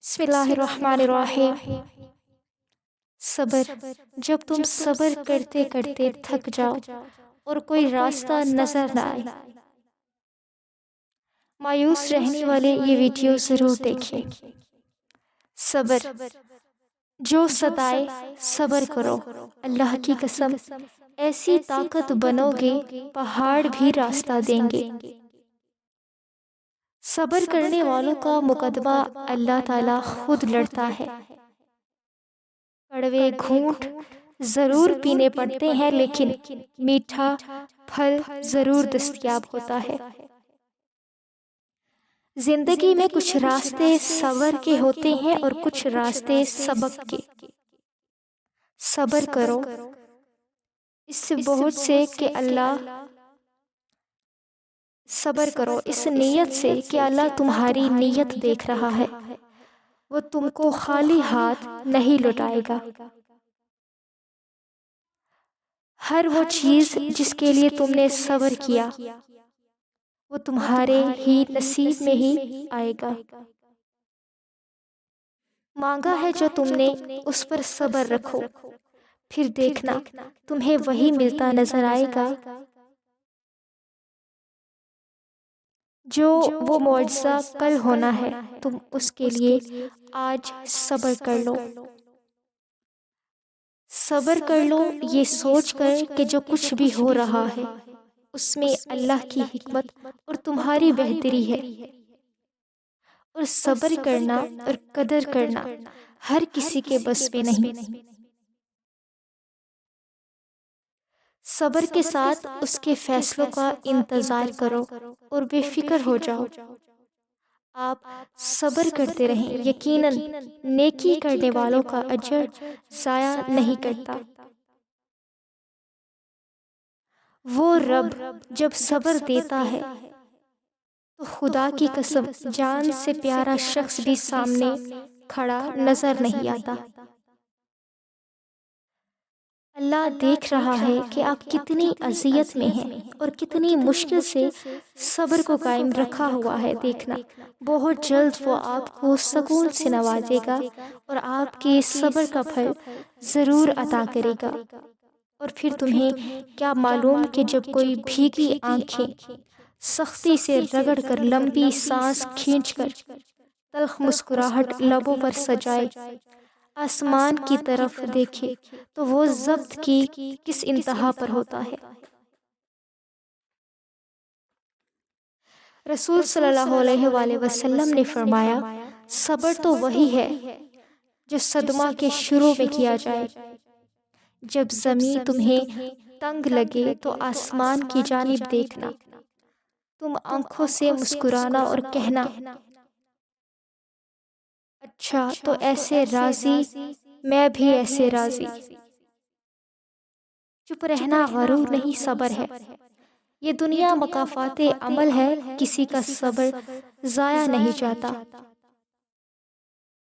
بسم اللہ الرحمن الرحیم۔ صبر۔ جب تم صبر کرتے کرتے تھک جاؤ اور کوئی راستہ نظر نہ آئے، مایوس رہنے والے یہ ویڈیو ضرور دیکھیں۔ صبر۔ جو ستائے صبر کرو، اللہ کی قسم ایسی طاقت بنو گے پہاڑ بھی راستہ دیں گے۔ صبر کرنے والوں کا مقدمہ اللہ تعالیٰ خود لڑتا ہے۔ کڑوے گھونٹ ضرور پینے پڑتے ہیں، لیکن میٹھا پھل ضرور دستیاب ہوتا ہے۔ زندگی میں کچھ راستے صبر کے ہوتے ہیں اور کچھ راستے سبق کے۔ صبر کرو اس سے بہت سے کہ اللہ صبر کرو اس نیت سے کہ اللہ تمہاری نیت دیکھ رہا ہے، وہ تم کو خالی ہاتھ نہیں لوٹائے گا۔ ہر وہ چیز جس کے لیے تم نے صبر کیا وہ تمہارے ہی نصیب میں ہی آئے گا۔ مانگا ہے جو تم نے اس پر صبر رکھو، پھر دیکھنا تمہیں وہی ملتا نظر آئے گا جو وہ معجزہ کل ہونا ہے۔ تم اس کے لیے آج صبر کر لو۔ صبر کر لو یہ سوچ کر کہ جو کچھ بھی ہو رہا ہے اس میں اللہ کی حکمت اور تمہاری بہتری ہے، اور صبر کرنا اور قدر کرنا ہر کسی کے بس میں نہیں۔ صبر کے ساتھ اس کے فیصلوں کا انتظار کرو اور بے فکر ہو جاؤ۔ آپ صبر کرتے رہیں، یقیناً نیکی کرنے والوں کا اجر ضائع نہیں کرتا۔ وہ رب جب صبر دیتا ہے تو خدا کی قسم جان سے پیارا شخص بھی سامنے کھڑا نظر نہیں آتا۔ اللہ دیکھ رہا ہے کہ آپ کتنی اذیت میں ہیں اور کتنی مشکل سے صبر کو قائم رکھا ہوا ہے۔ دیکھنا بہت جلد وہ آپ کو سکون سے نوازے گا اور آپ کے صبر کا پھل ضرور عطا کرے گا۔ اور پھر تمہیں کیا معلوم کہ جب کوئی بھیگی آنکھیں سختی سے رگڑ کر لمبی سانس کھینچ کر تلخ مسکراہٹ لبوں پر سجائے آسمان کی طرف دیکھے تو وہ ضبط کی کس انتہا پر ہوتا ہے۔ رسول صلی اللہ علیہ وآلہ وسلم نے فرمایا، صبر تو وہی ہے جو صدمہ کے شروع میں کیا جائے۔ جب زمین تمہیں تنگ لگے تو آسمان کی جانب دیکھنا، تم آنکھوں سے مسکرانا اور کہنا، اچھا تو ایسے راضی میں بھی ایسے راضی۔ چپ رہنا غرور نہیں، صبر ہے۔ یہ دنیا مکافات عمل ہے، کسی کا صبر ضائع نہیں جاتا۔